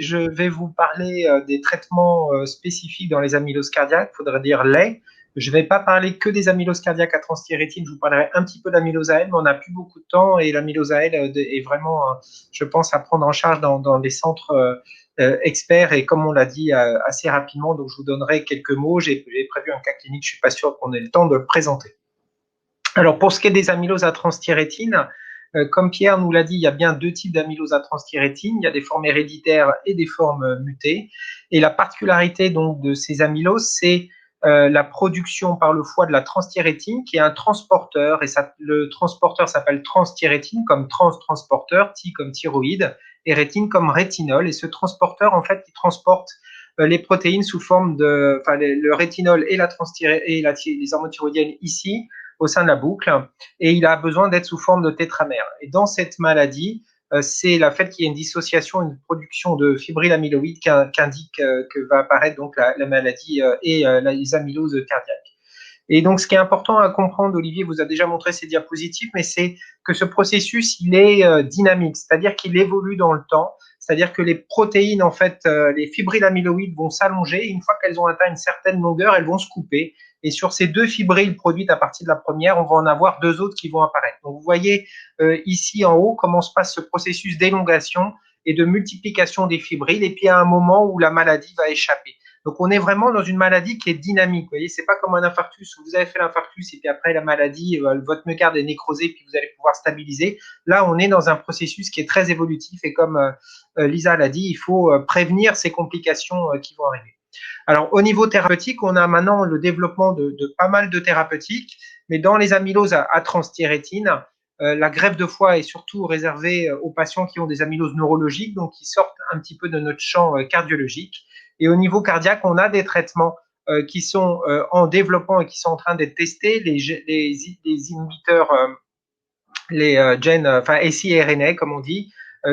Je vais vous parler des traitements spécifiques dans les amyloses cardiaques, il faudrait dire les. Je ne vais pas parler que des amyloses cardiaques à transthyrétine, je vous parlerai un petit peu d'amylose AL, mais on n'a plus beaucoup de temps et l'amylose AL est vraiment, je pense, à prendre en charge dans des centres experts et comme on l'a dit assez rapidement, donc je vous donnerai quelques mots. J'ai prévu un cas clinique, je ne suis pas sûr qu'on ait le temps de le présenter. Alors, pour ce qui est des amyloses à transthyrétine, comme Pierre nous l'a dit, il y a bien deux types d'amylose à transthyrétine. Il y a des formes héréditaires et des formes mutées. Et la particularité donc de ces amyloses, c'est la production par le foie de la transthyrétine, qui est un transporteur. Et le transporteur s'appelle transthyrétine, comme transporteur, comme thyroïde, et rétine comme rétinol. Et ce transporteur, en fait, il transporte les protéines sous forme de, enfin, le rétinol et les hormones thyroïdiennes ici, au sein de la boucle, et il a besoin d'être sous forme de tétramère. Et dans cette maladie, c'est le fait qu'il y ait une dissociation, une production de fibrillamyloïdes qu'indique que va apparaître donc la maladie et les amyloses cardiaques. Et donc, ce qui est important à comprendre, Olivier vous a déjà montré ces diapositives, mais c'est que ce processus, il est dynamique, c'est-à-dire qu'il évolue dans le temps, c'est-à-dire que les protéines, en fait, les fibrillamyloïdes vont s'allonger, et une fois qu'elles ont atteint une certaine longueur, elles vont se couper. Et sur ces deux fibrilles produites à partir de la première, on va en avoir deux autres qui vont apparaître. Donc, vous voyez ici en haut comment se passe ce processus d'élongation et de multiplication des fibrilles, et puis à un moment où la maladie va échapper. Donc, on est vraiment dans une maladie qui est dynamique. Vous voyez, c'est pas comme un infarctus où vous avez fait l'infarctus et puis après la maladie, votre myocarde est nécrosé puis vous allez pouvoir stabiliser. Là, on est dans un processus qui est très évolutif et comme Lisa l'a dit, il faut prévenir ces complications qui vont arriver. Alors, au niveau thérapeutique, on a maintenant le développement de pas mal de thérapeutiques, mais dans les amyloses à transthyrétine, la greffe de foie est surtout réservée aux patients qui ont des amyloses neurologiques, donc qui sortent un petit peu de notre champ cardiologique. Et au niveau cardiaque, on a des traitements qui sont en développement et qui sont en train d'être testés, les inhibiteurs, les gènes, enfin siRNA comme on dit,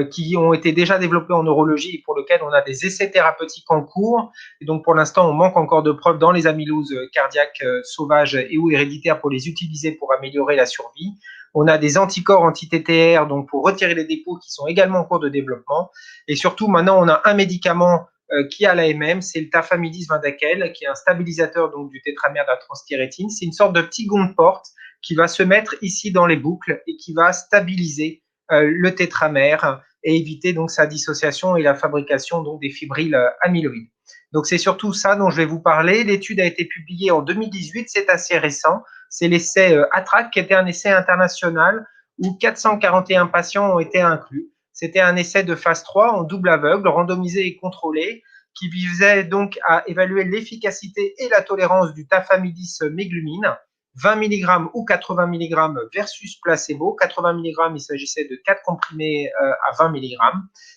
qui ont été déjà développés en neurologie et pour lesquels on a des essais thérapeutiques en cours. Et donc pour l'instant, on manque encore de preuves dans les amyloses cardiaques sauvages et ou héréditaires pour les utiliser pour améliorer la survie. On a des anticorps anti-TTR donc pour retirer les dépôts qui sont également en cours de développement. Et surtout, maintenant, on a un médicament qui a l'AMM, c'est le tafamidis vindaquel, qui est un stabilisateur donc du tétramère de la transthyrétine. C'est une sorte de petit gond de porte qui va se mettre ici dans les boucles et qui va stabiliser le tétramère et éviter donc sa dissociation et la fabrication donc des fibrilles amyloïdes. Donc c'est surtout ça dont je vais vous parler. L'étude a été publiée en 2018, c'est assez récent. C'est l'essai ATTRACT qui était un essai international où 441 patients ont été inclus. C'était un essai de phase 3 en double aveugle, randomisé et contrôlé, qui visait donc à évaluer l'efficacité et la tolérance du tafamidis méglumine 20 mg ou 80 mg versus placebo. 80 mg, il s'agissait de 4 comprimés à 20 mg.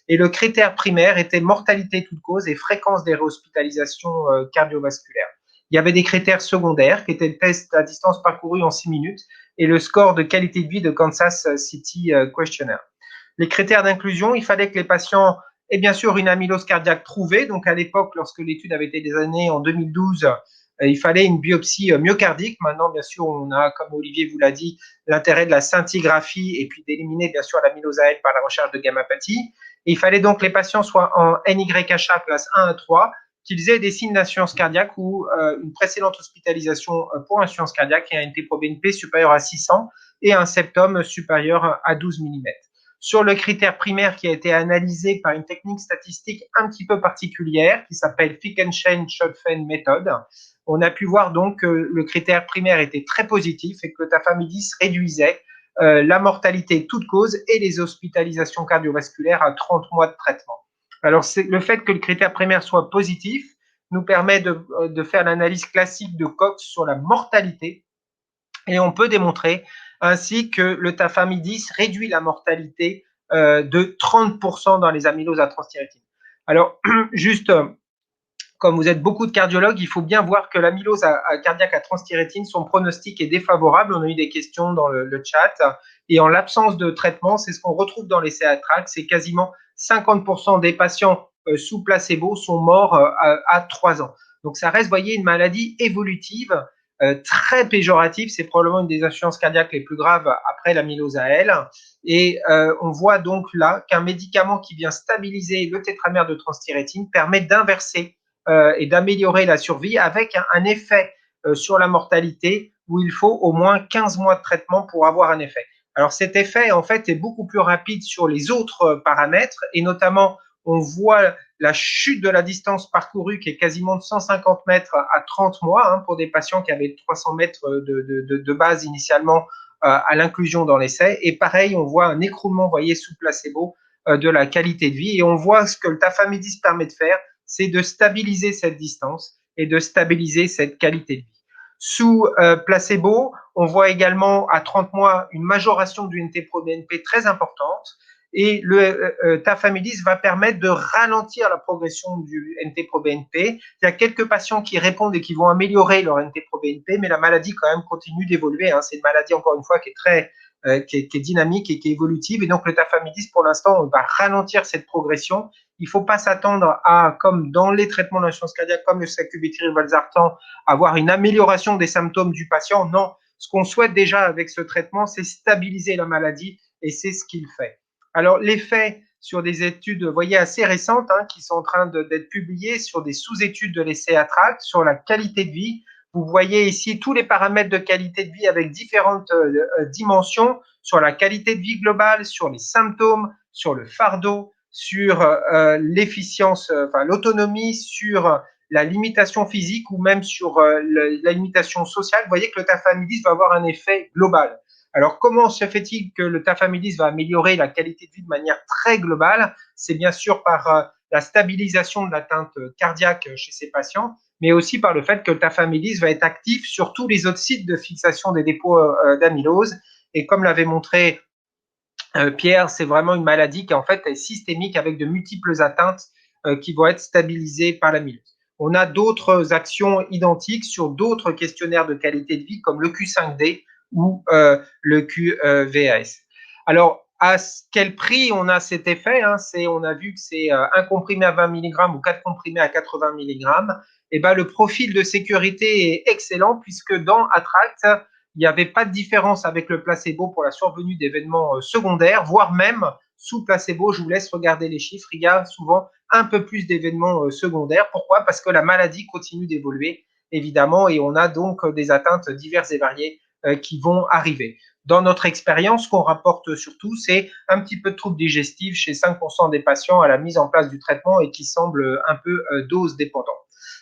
Et le critère primaire était mortalité toute cause et fréquence des réhospitalisations cardiovasculaires. Il y avait des critères secondaires qui étaient le test à distance parcourue en 6 minutes et le score de qualité de vie de Kansas City Questionnaire. Les critères d'inclusion, il fallait que les patients aient bien sûr une amylose cardiaque prouvée. Donc à l'époque, lorsque l'étude avait été designée en 2012, il fallait une biopsie myocardique. Maintenant, bien sûr, on a, comme Olivier vous l'a dit, l'intérêt de la scintigraphie et puis d'éliminer, bien sûr, l'amylose AL par la recherche de gammapathie. Et il fallait donc que les patients soient en NYHA classe 1 à 3, qu'ils aient des signes d'insuffisance cardiaque ou une précédente hospitalisation pour insuffisance cardiaque et un NT-proBNP supérieur à 600 et un septum supérieur à 12 mm. Sur le critère primaire qui a été analysé par une technique statistique un petit peu particulière qui s'appelle Fickenstein-Schopfen Method, on a pu voir donc que le critère primaire était très positif et que le tafamidis réduisait la mortalité toute cause et les hospitalisations cardiovasculaires à 30 mois de traitement. Alors, le fait que le critère primaire soit positif nous permet de faire l'analyse classique de Cox sur la mortalité et on peut démontrer ainsi que le tafamidis réduit la mortalité de 30% dans les amyloses à transthyrétine. Alors, juste comme vous êtes beaucoup de cardiologues, il faut bien voir que l'amylose cardiaque à transthyrétine, son pronostic est défavorable. On a eu des questions dans le chat. Et en l'absence de traitement, c'est ce qu'on retrouve dans l'essai ATTRACT, c'est quasiment 50% des patients sous placebo sont morts à 3 ans. Donc ça reste, vous voyez, une maladie évolutive très péjoratif. C'est probablement une des insuffisances cardiaques les plus graves après l'amylose AL. Et on voit donc là qu'un médicament qui vient stabiliser le tétramère de transthyrétine permet d'inverser et d'améliorer la survie avec un effet sur la mortalité où il faut au moins 15 mois de traitement pour avoir un effet. Alors cet effet, en fait, est beaucoup plus rapide sur les autres paramètres et notamment, on voit la chute de la distance parcourue qui est quasiment de 150 mètres à 30 mois hein, pour des patients qui avaient 300 mètres de base initialement à l'inclusion dans l'essai. Et pareil, on voit un écroulement, vous voyez, sous placebo de la qualité de vie. Et on voit ce que le tafamidis permet de faire, c'est de stabiliser cette distance et de stabiliser cette qualité de vie. Sous placebo, on voit également à 30 mois une majoration du NT-proBNP très importante et le tafamidis va permettre de ralentir la progression du NT-proBNP. Il y a quelques patients qui répondent et qui vont améliorer leur NT-proBNP, mais la maladie quand même continue d'évoluer. Hein. C'est une maladie encore une fois qui est très qui est dynamique et qui est évolutive. Et donc le tafamidis, pour l'instant, on va ralentir cette progression. Il ne faut pas s'attendre à, comme dans les traitements d'insuffisance cardiaque, comme le sacubitril/valsartan, avoir une amélioration des symptômes du patient. Non, ce qu'on souhaite déjà avec ce traitement, c'est stabiliser la maladie et c'est ce qu'il fait. Alors, l'effet sur des études, vous voyez, assez récentes hein, qui sont en train d'être publiées sur des sous-études de l'essai ATTRACT sur la qualité de vie. Vous voyez ici tous les paramètres de qualité de vie avec différentes dimensions sur la qualité de vie globale, sur les symptômes, sur le fardeau, sur l'efficience, enfin l'autonomie, sur la limitation physique ou même sur la limitation sociale. Vous voyez que le tafamidis va avoir un effet global. Alors, comment se fait-il que le tafamidis va améliorer la qualité de vie de manière très globale? C'est bien sûr par la stabilisation de l'atteinte cardiaque chez ces patients, mais aussi par le fait que le tafamidis va être actif sur tous les autres sites de fixation des dépôts d'amylose. Et comme l'avait montré Pierre, c'est vraiment une maladie qui en fait est systémique avec de multiples atteintes qui vont être stabilisées par l'amylose. On a d'autres actions identiques sur d'autres questionnaires de qualité de vie comme le Q5D ou le QVAS. Alors, à quel prix on a cet effet hein, on a vu que c'est un comprimé à 20 mg ou 4 comprimés à 80 mg. Et ben, le profil de sécurité est excellent puisque dans ATTRACT, il n'y avait pas de différence avec le placebo pour la survenue d'événements secondaires, voire même sous placebo, je vous laisse regarder les chiffres, il y a souvent un peu plus d'événements secondaires. Pourquoi? Parce que la maladie continue d'évoluer, évidemment, et on a donc des atteintes diverses et variées qui vont arriver. Dans notre expérience, ce qu'on rapporte surtout, c'est un petit peu de troubles digestifs chez 5% des patients à la mise en place du traitement et qui semblent un peu dose dépendants.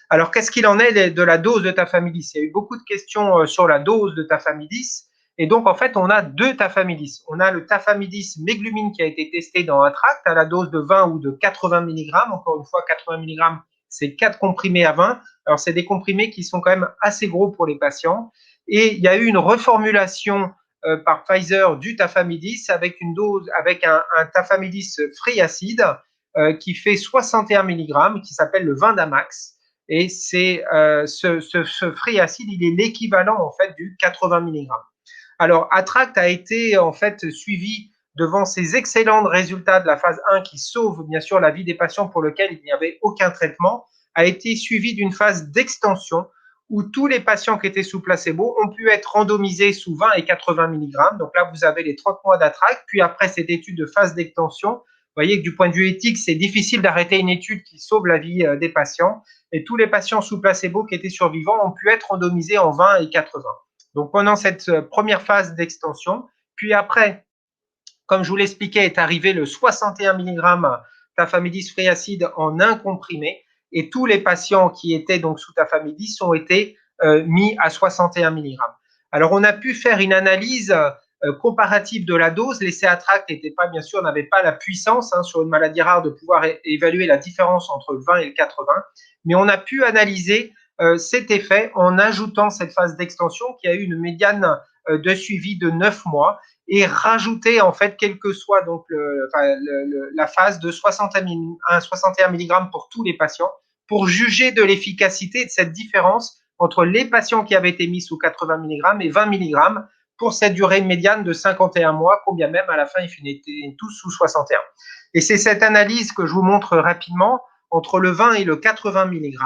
Alors, qu'est-ce qu'il en est de la dose de tafamidis? Il y a eu beaucoup de questions sur la dose de tafamidis. Et donc, en fait, on a deux tafamidis. On a le tafamidis méglumine qui a été testé dans ATTRACT à la dose de 20 ou de 80 mg. Encore une fois, 80 mg, c'est 4 comprimés à 20. Alors, c'est des comprimés qui sont quand même assez gros pour les patients. Et il y a eu une reformulation par Pfizer du tafamidis avec une dose, avec un tafamidis free acid qui fait 61 mg, qui s'appelle le Vindamax. Et c'est ce free acid, il est l'équivalent en fait du 80 mg. Alors, ATTRACT a été en fait suivi devant ces excellents résultats de la phase 1 qui sauve bien sûr la vie des patients pour lesquels il n'y avait aucun traitement, a été suivi d'une phase d'extension où tous les patients qui étaient sous placebo ont pu être randomisés sous 20 et 80 mg. Donc là, vous avez les 30 mois d'ATTRACT, puis après cette étude de phase d'extension, vous voyez que du point de vue éthique, c'est difficile d'arrêter une étude qui sauve la vie des patients. Et tous les patients sous placebo qui étaient survivants ont pu être randomisés en 20 et 80. Donc pendant cette première phase d'extension, puis après, comme je vous l'expliquais, est arrivé le 61 mg tafamidis free acid en un comprimé, et tous les patients qui étaient donc sous tafamidis ont été mis à 61 mg. Alors on a pu faire une analyse comparative de la dose. L'essai ATTRACT n'était pas, bien sûr, n'avait pas la puissance hein, sur une maladie rare de pouvoir évaluer la différence entre le 20 et le 80, mais on a pu analyser cet effet en ajoutant cette phase d'extension qui a eu une médiane de suivi de 9 mois et rajouter en fait quelle que soit donc la phase de 61 mg pour tous les patients pour juger de l'efficacité de cette différence entre les patients qui avaient été mis sous 80 mg et 20 mg pour cette durée médiane de 51 mois, combien même à la fin ils étaient tous sous 61. Et c'est cette analyse que je vous montre rapidement entre le 20 et le 80 mg.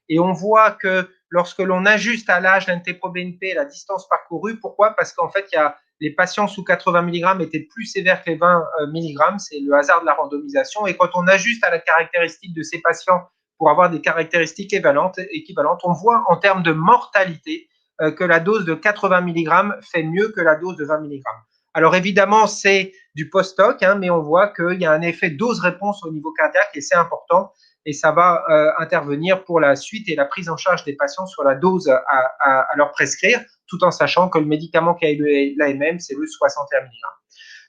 Et on voit que lorsque l'on ajuste à l'âge l'NT-proBNP et la distance parcourue. Pourquoi? Parce qu'en fait, les patients sous 80 mg étaient plus sévères que les 20 mg, c'est le hasard de la randomisation. Et quand on ajuste à la caractéristique de ces patients pour avoir des caractéristiques équivalentes, on voit en termes de mortalité que la dose de 80 mg fait mieux que la dose de 20 mg. Alors évidemment, c'est du post-hoc, mais on voit qu'il y a un effet dose-réponse au niveau cardiaque et c'est important et ça va intervenir pour la suite et la prise en charge des patients sur la dose à leur prescrire, tout en sachant que le médicament qui a eu l'AMM, c'est le 61 mg.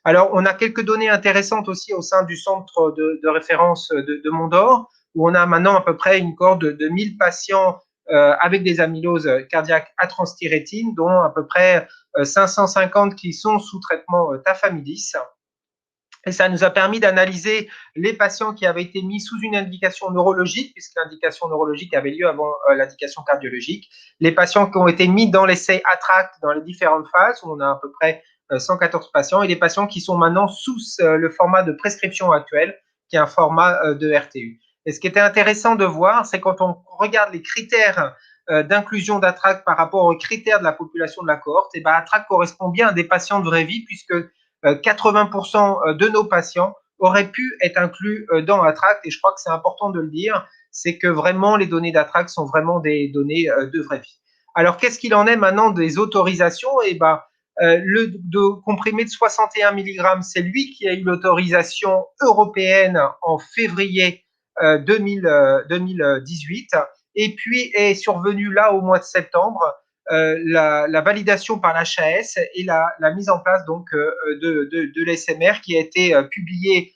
Alors, on a quelques données intéressantes aussi au sein du centre de référence de Mondor, où on a maintenant à peu près une cohorte de 1000 patients avec des amyloses cardiaques à transthyrétine, dont à peu près 550 qui sont sous traitement tafamidis. Et ça nous a permis d'analyser les patients qui avaient été mis sous une indication neurologique, puisque l'indication neurologique avait lieu avant l'indication cardiologique. Les patients qui ont été mis dans l'essai ATTRACT dans les différentes phases, où on a à peu près 114 patients, et les patients qui sont maintenant sous le format de prescription actuel, qui est un format de RTU. Et ce qui était intéressant de voir, c'est quand on regarde les critères d'inclusion d'ATTRACT par rapport aux critères de la population de la cohorte, et ben ATTRACT correspond bien à des patients de vraie vie, puisque 80% de nos patients auraient pu être inclus dans ATTRACT, et je crois que c'est important de le dire, c'est que vraiment les données d'ATTRACT sont vraiment des données de vraie vie. Alors, qu'est-ce qu'il en est maintenant des autorisations? Eh ben, le comprimé de 61 mg, c'est lui qui a eu l'autorisation européenne en février 2018, et puis est survenu là au mois de septembre la validation par l'HAS et la mise en place donc de l'SMR qui a été publiée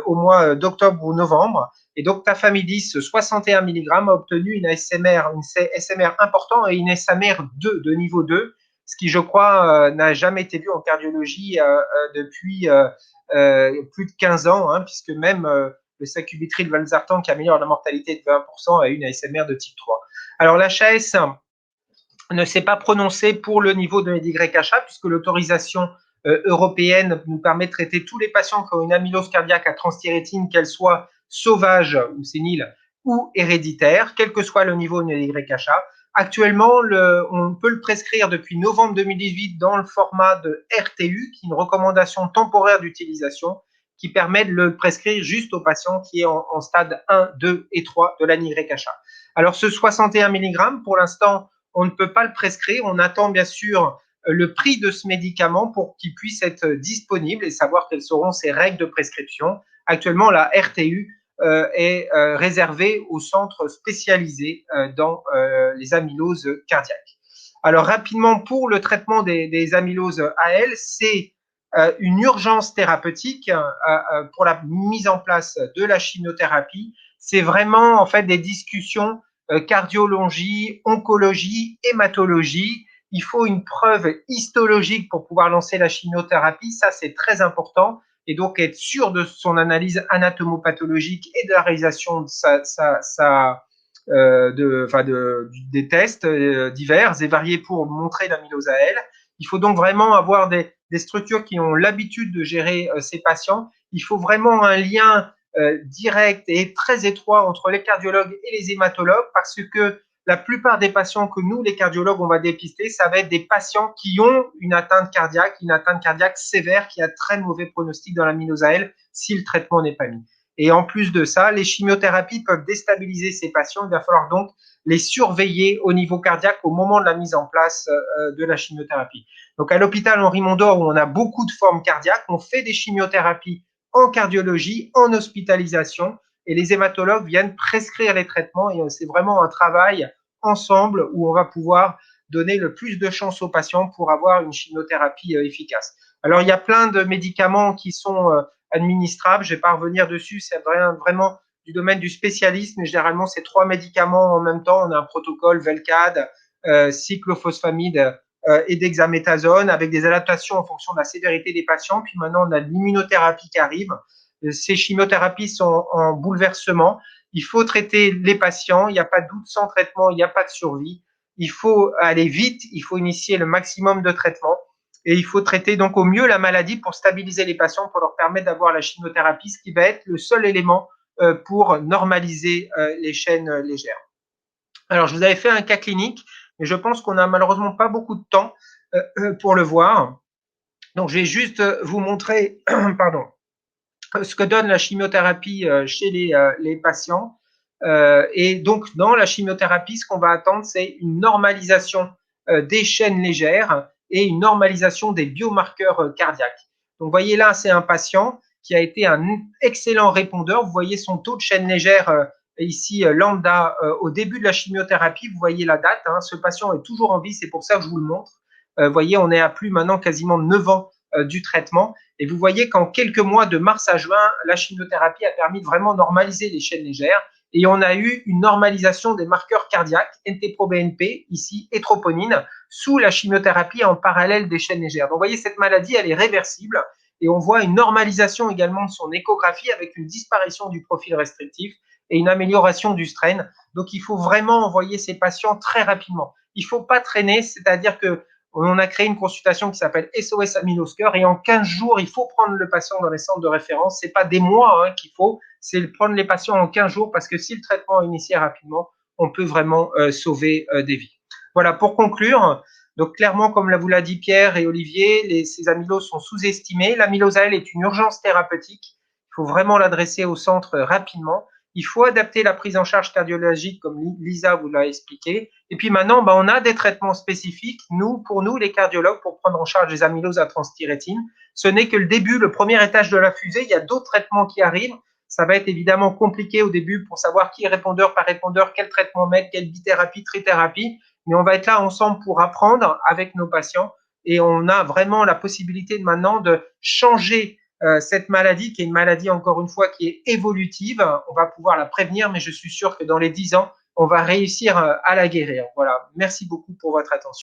au mois d'octobre ou novembre. Et donc tafamidis 61 mg a obtenu une SMR important et une SMR 2 de niveau 2, ce qui je crois n'a jamais été vu en cardiologie depuis plus de 15 ans, puisque même le sacubitril valsartan qui améliore la mortalité de 20% a eu une ASMR de type 3. Alors l'HAS ne s'est pas prononcé pour le niveau de NYHA, puisque l'autorisation européenne nous permet de traiter tous les patients qui ont une amylose cardiaque à transthyrétine, qu'elle soit sauvage ou sénile ou héréditaire, quel que soit le niveau de NYHA. Actuellement, on peut le prescrire depuis novembre 2018 dans le format de RTU, qui est une recommandation temporaire d'utilisation, qui permet de le prescrire juste aux patients qui est en stade 1, 2 et 3 de l'NYHA. Alors ce 61 mg, pour l'instant, on ne peut pas le prescrire. On attend bien sûr le prix de ce médicament pour qu'il puisse être disponible et savoir quelles seront ses règles de prescription. Actuellement, la RTU est réservée aux centres spécialisés dans les amyloses cardiaques. Alors rapidement, pour le traitement des amyloses AL, c'est une urgence thérapeutique pour la mise en place de la chimiothérapie. C'est vraiment en fait des discussions cardiologie, oncologie, hématologie. Il faut une preuve histologique pour pouvoir lancer la chimiothérapie. Ça, c'est très important. Et donc, être sûr de son analyse anatomopathologique et de la réalisation de des tests divers et variés pour montrer l'amylose AL. Il faut donc vraiment avoir des structures qui ont l'habitude de gérer ces patients. Il faut vraiment un lien direct et très étroit entre les cardiologues et les hématologues, parce que la plupart des patients que nous, les cardiologues, on va dépister, ça va être des patients qui ont une atteinte cardiaque sévère, qui a très mauvais pronostic dans l'amylose AL si le traitement n'est pas mis. Et en plus de ça, les chimiothérapies peuvent déstabiliser ces patients. Il va falloir donc les surveiller au niveau cardiaque au moment de la mise en place de la chimiothérapie. Donc à l'hôpital Henri Mondor, où on a beaucoup de formes cardiaques, on fait des chimiothérapies en cardiologie, en hospitalisation, et les hématologues viennent prescrire les traitements, et c'est vraiment un travail ensemble où on va pouvoir donner le plus de chances aux patients pour avoir une chimiothérapie efficace. Alors, il y a plein de médicaments qui sont administrables, je ne vais pas revenir dessus, c'est vraiment du domaine du spécialiste, mais généralement, c'est 3 médicaments en même temps. On a un protocole Velcade, cyclophosphamide et dexaméthasone, avec des adaptations en fonction de la sévérité des patients. Puis maintenant, on a de l'immunothérapie qui arrive. Ces chimiothérapies sont en bouleversement. Il faut traiter les patients. Il n'y a pas de doute, sans traitement, il n'y a pas de survie. Il faut aller vite. Il faut initier le maximum de traitements. Et il faut traiter donc au mieux la maladie pour stabiliser les patients, pour leur permettre d'avoir la chimiothérapie, ce qui va être le seul élément pour normaliser les chaînes légères. Alors, je vous avais fait un cas clinique, mais je pense qu'on n'a malheureusement pas beaucoup de temps pour le voir. Donc, je vais juste vous montrer pardon, ce que donne la chimiothérapie chez les patients. Et donc, dans la chimiothérapie, ce qu'on va attendre, c'est une normalisation des chaînes légères et une normalisation des biomarqueurs cardiaques. Donc, vous voyez là, c'est un patient qui a été un excellent répondeur. Vous voyez son taux de chaîne légère ici, lambda, au début de la chimiothérapie. Vous voyez la date. Hein, ce patient est toujours en vie, c'est pour ça que je vous le montre. Vous voyez, on est à plus maintenant quasiment 9 ans du traitement. Et vous voyez qu'en quelques mois, de mars à juin, la chimiothérapie a permis de vraiment normaliser les chaînes légères. Et on a eu une normalisation des marqueurs cardiaques, NT-proBNP, ici, et troponine, sous la chimiothérapie en parallèle des chaînes légères. Donc, vous voyez, cette maladie, elle est réversible. Et on voit une normalisation également de son échographie avec une disparition du profil restrictif et une amélioration du strain. Donc, il faut vraiment envoyer ces patients très rapidement. Il ne faut pas traîner, c'est-à-dire que on a créé une consultation qui s'appelle SOS Amyloscore et en 15 jours, il faut prendre le patient dans les centres de référence. Ce n'est pas des mois qu'il faut, c'est prendre les patients en 15 jours parce que si le traitement est initié rapidement, on peut vraiment sauver des vies. Voilà, pour conclure, donc clairement, comme vous l'a dit Pierre et Olivier, ces amyloses sont sous-estimés. L'amylose à elle est une urgence thérapeutique. Il faut vraiment l'adresser au centre rapidement. Il faut adapter la prise en charge cardiologique, comme Lisa vous l'a expliqué. Et puis maintenant, on a des traitements spécifiques, pour nous, les cardiologues, pour prendre en charge les amyloses à transthyrétine. Ce n'est que le début, le premier étage de la fusée. Il y a d'autres traitements qui arrivent. Ça va être évidemment compliqué au début pour savoir qui est répondeur par répondeur, quel traitement mettre, quelle bithérapie, trithérapie. Mais on va être là ensemble pour apprendre avec nos patients. Et on a vraiment la possibilité maintenant de changer cette maladie, qui est une maladie, encore une fois, qui est évolutive. On va pouvoir la prévenir, mais je suis sûr que dans les 10 ans, on va réussir à la guérir. Voilà. Merci beaucoup pour votre attention.